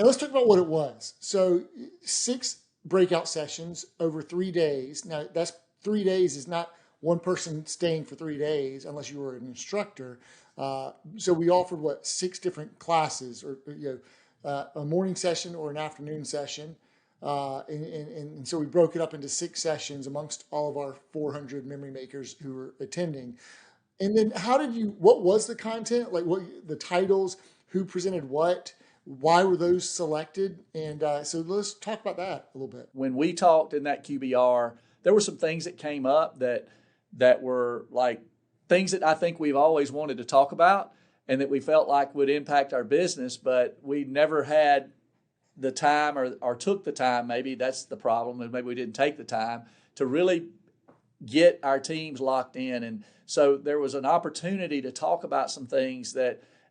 And let's talk about what it was. So 6 breakout sessions over 3 days. Now that's 3 days is not one person staying for 3 days unless you were an instructor. So we offered 6 different classes, or a morning session or an afternoon session. And so we broke it up into 6 sessions amongst all of our 400 memory makers who were attending. And then what was the content? Like what the titles, who presented what, why were those selected? And so let's talk about that a little bit. When we talked in that QBR, there were some things that came up that were like things that I think we've always wanted to talk about and that we felt like would impact our business, but we never had the time or took the time. Maybe that's the problem, and maybe we didn't take the time to really get our teams locked in. And so there was an opportunity to talk about some things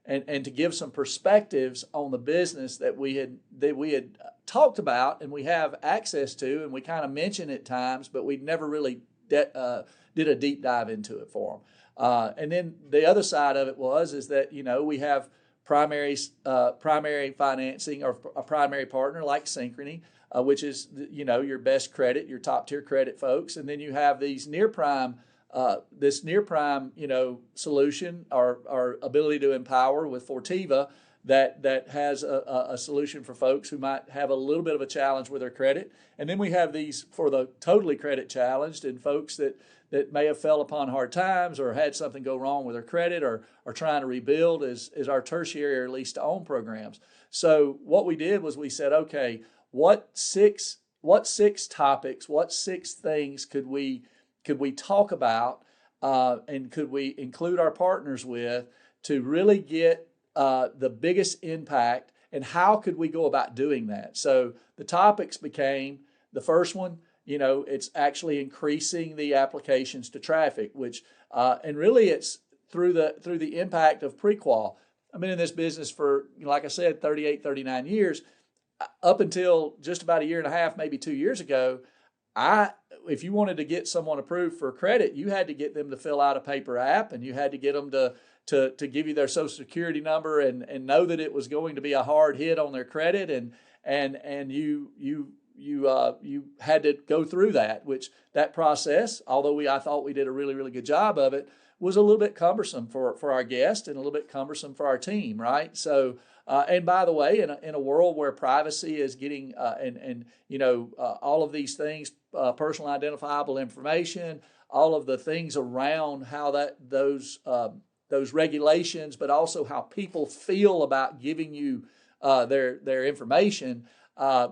and to give some perspectives on the business that we had talked about and we have access to, and we kind of mention at times, but we never really did a deep dive into it for them. And then the other side of it is that we have primary financing or a primary partner like Synchrony, which is your best credit, your top tier credit folks, and then you have these near prime. This near prime, solution, our ability to empower with Fortiva, that has a solution for folks who might have a little bit of a challenge with their credit. And then we have these for the totally credit challenged and folks that may have fell upon hard times or had something go wrong with their credit or are trying to rebuild is our tertiary or lease to own programs. So what we did was we said, okay, what six topics, what 6 things could we talk about and could we include our partners with to really get the biggest impact, and how could we go about doing that? So the topics became, the first one, it's actually increasing the applications to traffic, which and really it's through the impact of prequal. I've been in this business for, like I said, 38, 39 years. Up until just about a year and a half, maybe 2 years ago, if you wanted to get someone approved for credit, you had to get them to fill out a paper app, and you had to get them to give you their social security number and know that it was going to be a hard hit on their credit, and you had to go through that process. Although I thought we did a really, really good job of it, was a little bit cumbersome for our guest and a little bit cumbersome for our team, right? So. And by the way, in a world where privacy is getting all of these things, personal identifiable information, all of the things around how those regulations, but also how people feel about giving you their information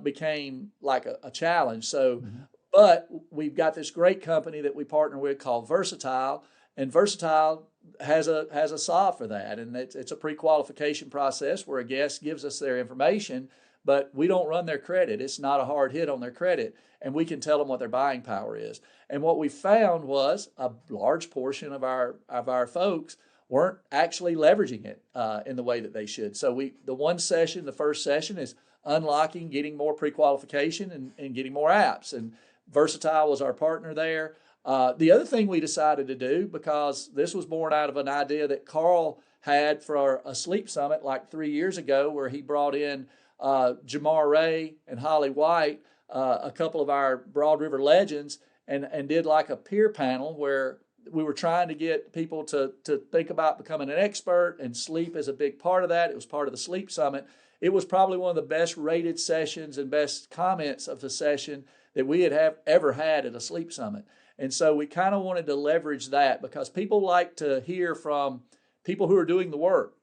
became like a challenge. So, but we've got this great company that we partner with called Versatile, and Versatile has a solve for that, and it's a pre-qualification process where a guest gives us their information, but we don't run their credit. It's not a hard hit on their credit, and we can tell them what their buying power is. And what we found was a large portion of our folks weren't actually leveraging it in the way that they should. So the first session is unlocking, getting more pre-qualification and getting more apps, and Versatile was our partner there. The other thing we decided to do, because this was born out of an idea that Carl had for a sleep summit like 3 years ago, where he brought in Jamar Ray and Holly White, a couple of our Broad River legends, and did like a peer panel where we were trying to get people to think about becoming an expert, and sleep is a big part of that. It was part of the sleep summit. It was probably one of the best rated sessions and best comments of the session that we had ever had at a sleep summit. And so we kind of wanted to leverage that, because people like to hear from people who are doing the work,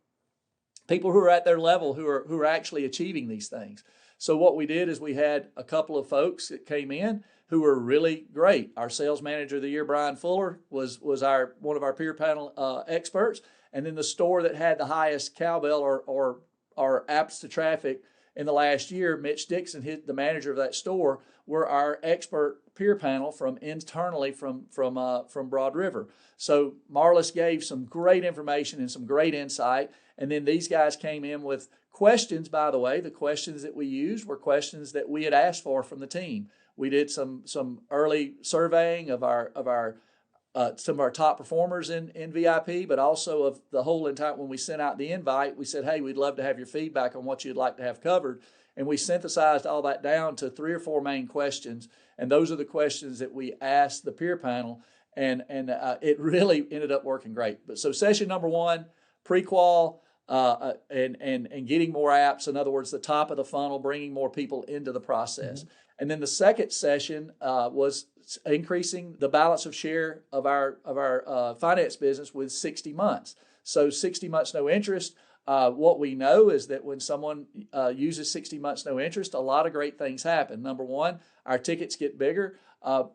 people who are at their level, who are actually achieving these things. So what we did is we had a couple of folks that came in who were really great. Our sales manager of the year, Brian Fuller, was one of our peer panel experts. And then the store that had the highest cowbell or apps to traffic in the last year, Mitch Dixon, the manager of that store, were our expert peer panel from internally from Broad River. So Marlis gave some great information and some great insight. And then these guys came in with questions. By the way, the questions that we used were questions that we had asked for from the team. We did some early surveying of our some of our top performers in VIP, but also of the whole entire. When we sent out the invite, we said, hey, we'd love to have your feedback on what you'd like to have covered. And we synthesized all that down to 3 or 4 main questions. And those are the questions that we asked the peer panel. And it really ended up working great. But so session number 1, pre-qual, and getting more apps. In other words, the top of the funnel, bringing more people into the process. Mm-hmm. And then the second session was increasing the balance of share of our finance business with 60 months. So 60 months no interest. What we know is that when someone uses 60 months no interest, a lot of great things happen. Number 1, our tickets get bigger.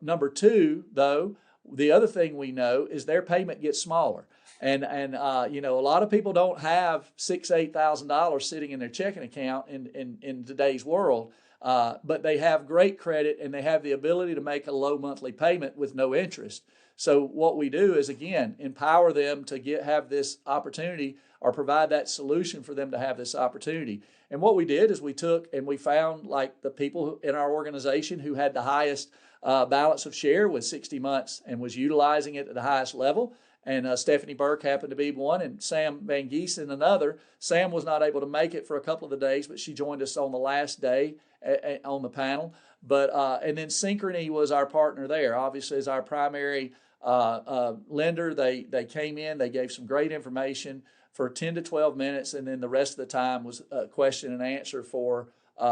Number 2, though, the other thing we know is their payment gets smaller. And a lot of people don't have $6,000-8,000 sitting in their checking account in today's world, but they have great credit and they have the ability to make a low monthly payment with no interest. So what we do is, again, empower them to have this opportunity or provide that solution for them to have this opportunity. And what we did is we took and we found like the people in our organization who had the highest balance of share with 60 months and was utilizing it at the highest level. And Stephanie Burke happened to be one, and Sam Van Giesen another. Sam was not able to make it for a couple of the days, but she joined us on the last day on the panel. But and then Synchrony was our partner there, obviously as our primary lender. They came in, they gave some great information for 10 to 12 minutes, and then the rest of the time was question and answer for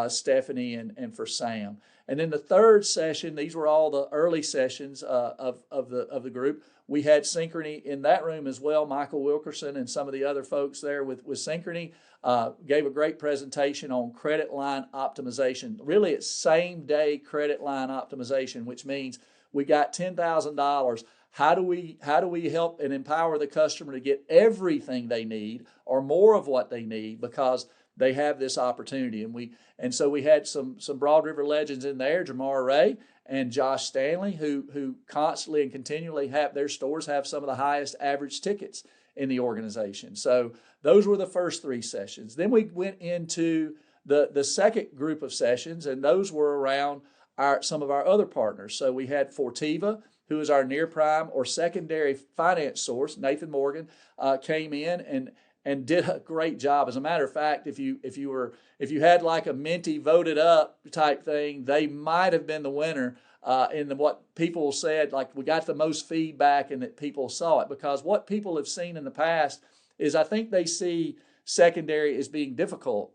Stephanie and for Sam. And then the third session, these were all the early sessions of the group. We had Synchrony in that room as well. Michael Wilkerson and some of the other folks there with Synchrony gave a great presentation on credit line optimization. Really, it's same-day credit line optimization, which means we got $10,000. How do we help and empower the customer to get everything they need or more of what they need because they have this opportunity? And so we had some Broad River legends in there, Jamar Ray and Josh Stanley, who constantly and continually have their stores have some of the highest average tickets in the organization. So those were the first 3 sessions. Then we went into the second group of sessions, and those were around some of our other partners. So we had Fortiva, who is our near prime or secondary finance source. Nathan Morgan came in and did a great job. As a matter of fact, if you had like a Minty voted up type thing, they might have been the winner in what people said, like we got the most feedback and that people saw it. Because what people have seen in the past is I think they see secondary as being difficult.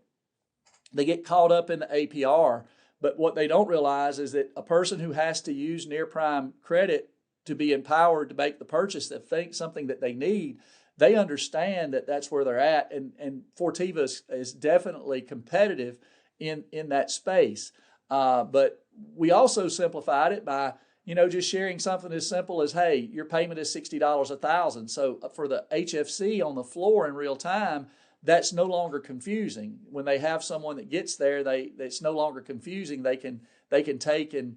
They get caught up in the APR, but what they don't realize is that a person who has to use near prime credit to be empowered to make the purchase that think something that they need, they understand that that's where they're at, and Fortiva is definitely competitive in that space. But we also simplified it by just sharing something as simple as, hey, your payment is $60 $1,000. So for the HFC on the floor in real time, that's no longer confusing. When they have someone that gets there, it's no longer confusing. They can take and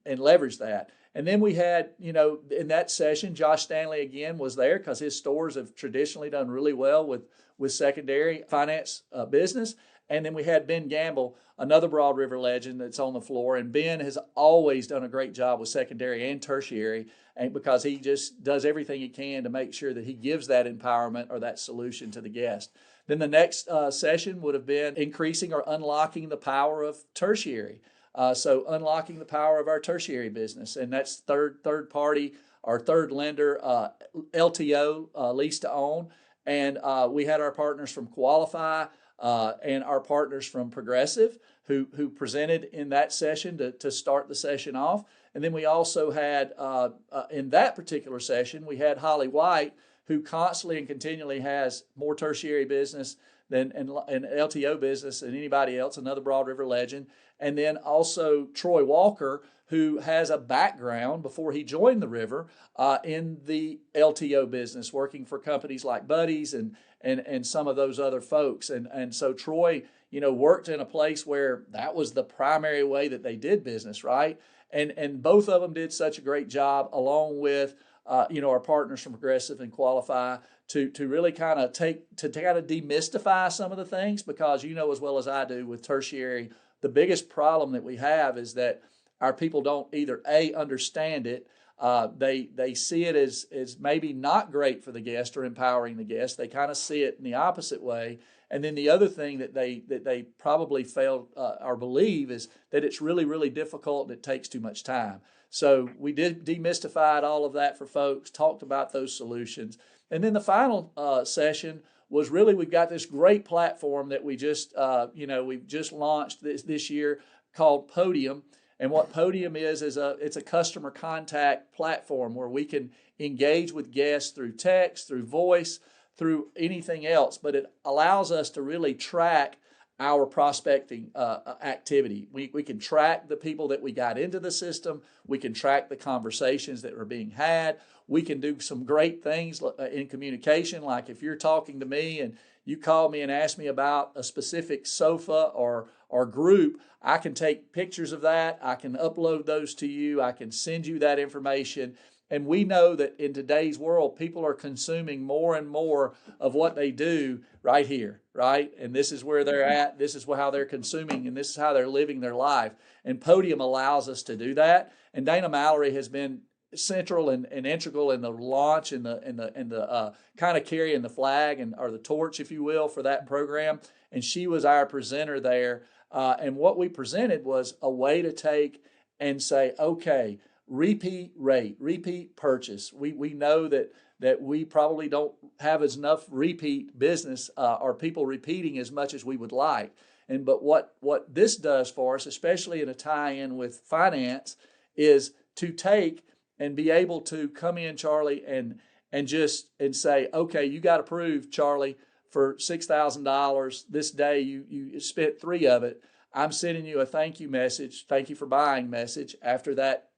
leverage that. And then we had, in that session, Josh Stanley again was there because his stores have traditionally done really well with secondary finance business. And then we had Ben Gamble, another Broad River legend that's on the floor. And Ben has always done a great job with secondary and tertiary, and because he just does everything he can to make sure that he gives that empowerment or that solution to the guest. Then the next session would have been increasing or unlocking the power of tertiary. So unlocking the power of our tertiary business, and that's third party or third lender, LTO, lease to own. And we had our partners from Qualify and our partners from Progressive who presented in that session to start the session off. And then we also had, in that particular session, we had Holly White, who constantly and continually has more tertiary business and LTO business than anybody else, another Broad River legend. And then also Troy Walker, who has a background before he joined the River in the LTO business, working for companies like Buddy's and some of those other folks. And so Troy, worked in a place where that was the primary way that they did business, right? And both of them did such a great job, along with our partners from Progressive and Qualify, to really kind of demystify some of the things, because as well as I do with tertiary, the biggest problem that we have is that our people don't either A, understand it, They see it as maybe not great for the guest or empowering the guest. They kind of see it in the opposite way. And then the other thing that they probably fail or believe is that it's really, really difficult and it takes too much time. So we did demystified all of that for folks, talked about those solutions. And then the final session was really, we've got this great platform that we just, we've just launched this year called Podium. And what Podium is it's a customer contact platform where we can engage with guests through text, through voice, through anything else, but it allows us to really track our prospecting activity. We can track the people that we got into the system. We can track the conversations that are being had. We can do some great things in communication, like if you're talking to me and you call me and ask me about a specific sofa or group, I can take pictures of that. I can upload those to you. I can send you that information. And we know that in today's world, people are consuming more and more of what they do right here, right? And this is where they're at. This is how they're consuming, and this is how they're living their life. And Podium allows us to do that. And Dana Mallory has been central and integral in the launch and the kind of carrying the flag or the torch, if you will, for that program. And she was our presenter there. And what we presented was a way to take and say, okay, repeat rate, repeat purchase. We know that we probably don't have enough repeat business or people repeating as much as we would like. But what this does for us, especially in a tie-in with finance, is to take and be able to come in, Charlie, and say, okay, you got approved, Charlie, for $6,000 this day. You spent 3 of it. I'm sending you a thank you message, thank you for buying message after that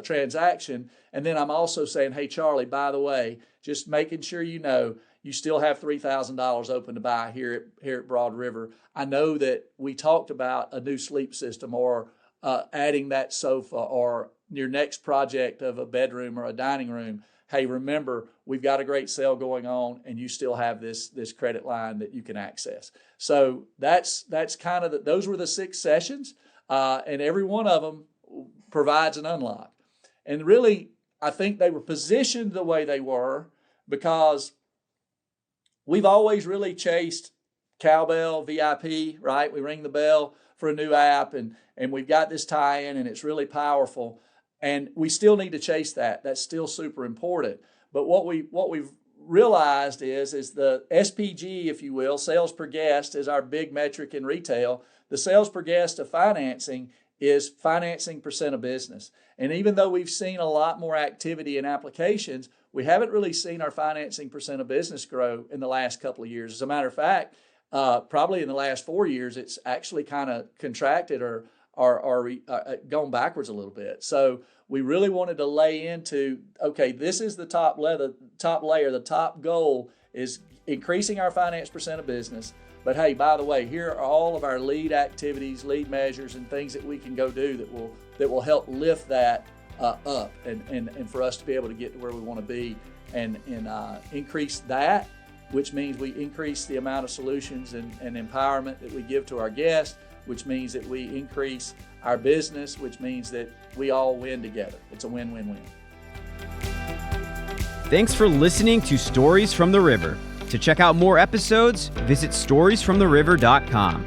transaction. And then I'm also saying, hey, Charlie, by the way, just making sure you know you still have $3,000 open to buy here at Broad River. I know that we talked about a new sleep system or adding that sofa or your next project of a bedroom or a dining room. Hey, remember, we've got a great sale going on and you still have this credit line that you can access. So that's kind of those were the 6 sessions, and every one of them provides an unlock. And really, I think they were positioned the way they were because we've always really chased cowbell, VIP, right? We ring the bell for a new app and we've got this tie-in and it's really powerful. And we still need to chase that. That's still super important. But what we've realized is the SPG, if you will, sales per guest, is our big metric in retail. The sales per guest of financing is financing percent of business. And even though we've seen a lot more activity in applications, we haven't really seen our financing percent of business grow in the last couple of years. As a matter of fact, probably in the last 4 years, it's actually kind of contracted or gone backwards a little bit. So we really wanted to lay into, okay, this is the top layer. The top goal is increasing our finance percent of business. But hey, by the way, here are all of our lead activities, lead measures, and things that we can go do that will help lift that up and for us to be able to get to where we want to be and increase that, which means we increase the amount of solutions and empowerment that we give to our guests, which means that we increase our business, which means that we all win together. It's a win-win-win. Thanks for listening to Stories from the River. To check out more episodes, visit storiesfromtheriver.com.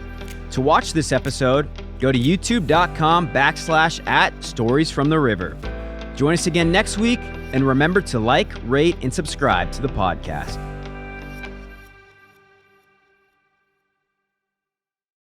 To watch this episode, go to youtube.com/@storiesfromtheriver. Join us again next week, and remember to like, rate, and subscribe to the podcast.